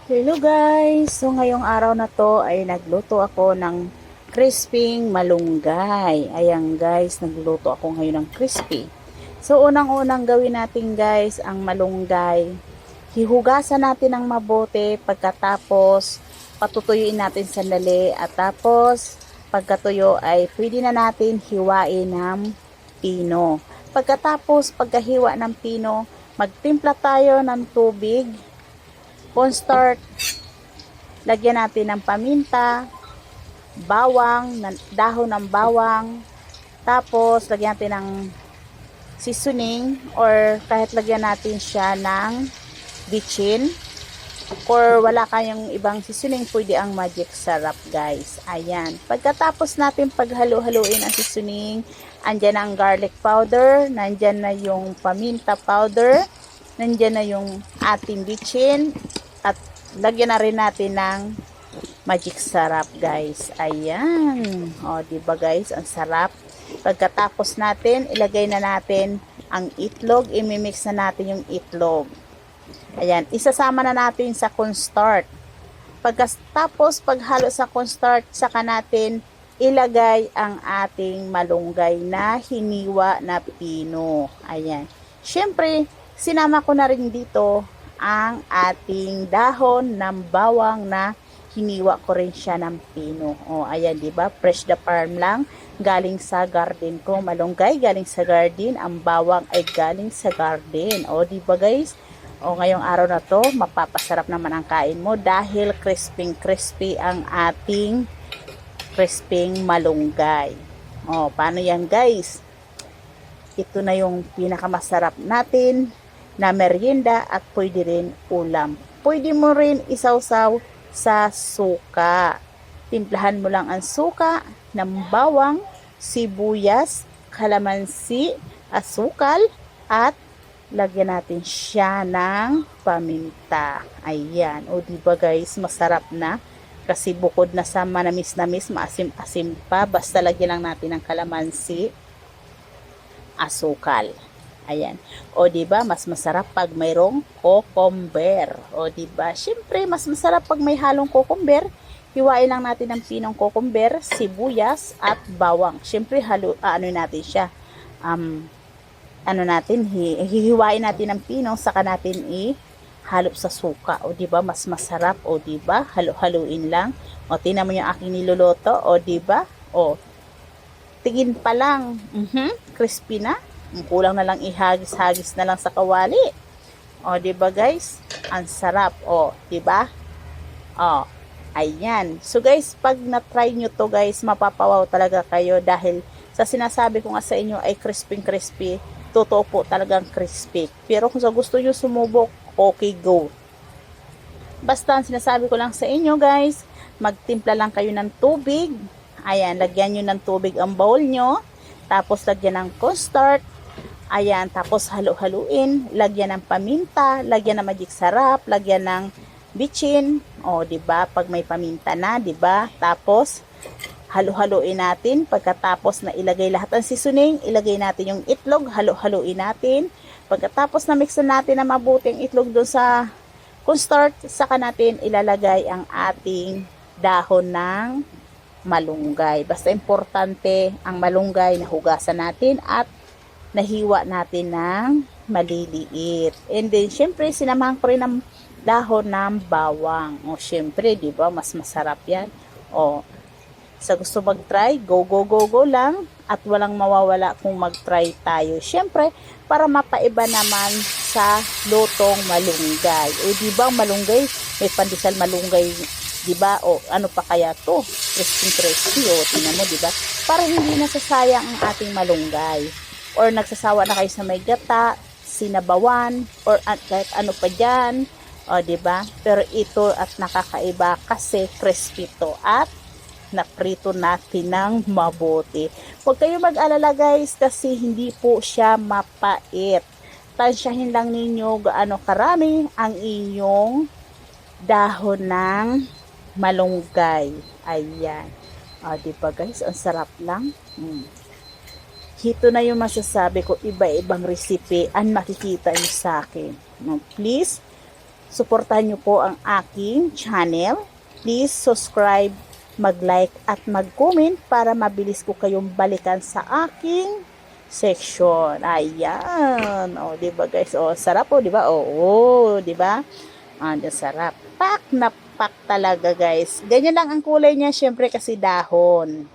Hello guys! So ngayong araw na to ay nagluto ako ng crisping malunggay. Ayan guys, nagluto ako ngayon ng crispy. So unang-unang gawin natin guys ang malunggay. Hihugasan natin ng mabuti, pagkatapos patutuyuin natin sandali at tapos pagkatuyo ay pwede na natin hiwain ng pino. Pagkatapos pagkahiwa ng pino, magtimpla tayo ng tubig. Cornstarch, lagyan natin ng paminta, bawang, dahon ng bawang, tapos lagyan natin ng seasoning or kahit lagyan natin siya ng bitchin or wala kayong ibang seasoning, pwede ang magic sarap guys. Ayan. Pagkatapos natin paghalo-haluin ang seasoning, andyan ang garlic powder, nandyan na yung paminta powder, nandyan na yung ating bitchin, at lagyan na rin natin ng magic sarap guys. Ayan. O, diba guys, ang sarap. Pagkatapos natin, ilagay na natin ang itlog. Imimix na natin yung itlog. Ayan. Isasama na natin sa cornstarch. Pagkatapos, paghalo sa cornstarch, saka natin ilagay ang ating malunggay na hiniwa na pino. Ayan. Siyempre, sinama ko na rin dito ang ating dahon ng bawang na hiniwa ko rin siya ng pino. O, ayan, diba? Fresh the farm lang. Galing sa garden ko. Malunggay, galing sa garden. Ang bawang ay galing sa garden. O, diba guys? O, ngayong araw na to, mapapasarap naman ang kain mo dahil crispy ang ating crisping malunggay. O, paano yan guys? Ito na yung pinakamasarap natin na merienda at pwede rin ulam. Pwede mo rin isawsaw sa suka. Timplahan mo lang ang suka ng bawang, sibuyas, kalamansi, asukal, at lagyan natin siya ng paminta. Ayan. O diba guys, masarap na. Kasi bukod na sa manamis-namis, maasim-asim pa. Basta lagyan lang natin ng kalamansi, asukal. Ayan. O diba, mas masarap pag mayroong cucumber. O diba, syempre mas masarap pag may halong cucumber. Hiwain lang natin ng pinong cucumber, sibuyas at bawang. Syempre ano natin siya. Hihiwain natin ng pinong, saka natin ihalo sa suka. O diba, mas masarap. O diba, halo-haluin lang. O tingnan mo yung aking niluluto. O diba? O tingin pa lang, crispy na. Kulang na lang ihagis-hagis na lang sa kawali. O, diba guys? Ang sarap. O, diba? O, ayan. So guys, pag na-try nyo to guys, mapapawaw talaga kayo dahil sa sinasabi ko nga sa inyo ay crispy. Totoo po talagang crispy. Pero kung sa gusto nyo sumubok, okay, go. Basta ang sinasabi ko lang sa inyo guys, magtimpla lang kayo ng tubig. Ayan, lagyan nyo ng tubig ang bowl nyo. Tapos lagyan ng cornstarch. Ayan, tapos halo-haluin, lagyan ng paminta, lagyan ng magic sarap, lagyan ng bitchin. O, diba? Pag may paminta na, diba? Tapos halo-haluin natin. Pagkatapos na ilagay lahat ng seasoning, ilagay natin yung itlog, halo-haluin natin. Pagkatapos na mix na natin na mabuti ang itlog doon sa cornstarch, saka natin ilalagay ang ating dahon ng malunggay. Basta importante ang malunggay na hugasan natin at nahiwa natin ng maliliit. And then, syempre, sinamahan ko rin ng dahon ng bawang. O, syempre, di ba, mas masarap yan. O, sa gusto mag-try, go lang. At walang mawawala kung mag-try tayo. Syempre, para mapaiba naman sa lutong malunggay. O, di ba, malunggay, may pandesal malunggay, di ba? O, ano pa kaya to? Crispy. O, tingnan mo, di ba? Para hindi nasasayang ang ating malunggay. Or nagsasawa na kayo sa may gata, sinabawan, or kahit ano pa dyan. O, diba? Pero ito at nakakaiba kasi crispy to at naprito natin ng mabuti. Huwag kayo mag-alala guys kasi hindi po siya mapait. Tansyahin lang ninyo gaano karami ang inyong dahon ng malunggay. Ayan. O, diba guys? Ang sarap lang. Ito na yung masasabi ko, iba-ibang recipe ang makikita nyo sa akin. No, please, Suportahan nyo po ang aking channel. Please subscribe, mag-like at mag-comment para mabilis ko kayong balikan sa aking section. Ayan. O, diba guys? O, sarap o, diba? O, diba? Ang sarap. Pak na pak talaga guys. Ganyan lang ang kulay niya, syempre kasi dahon.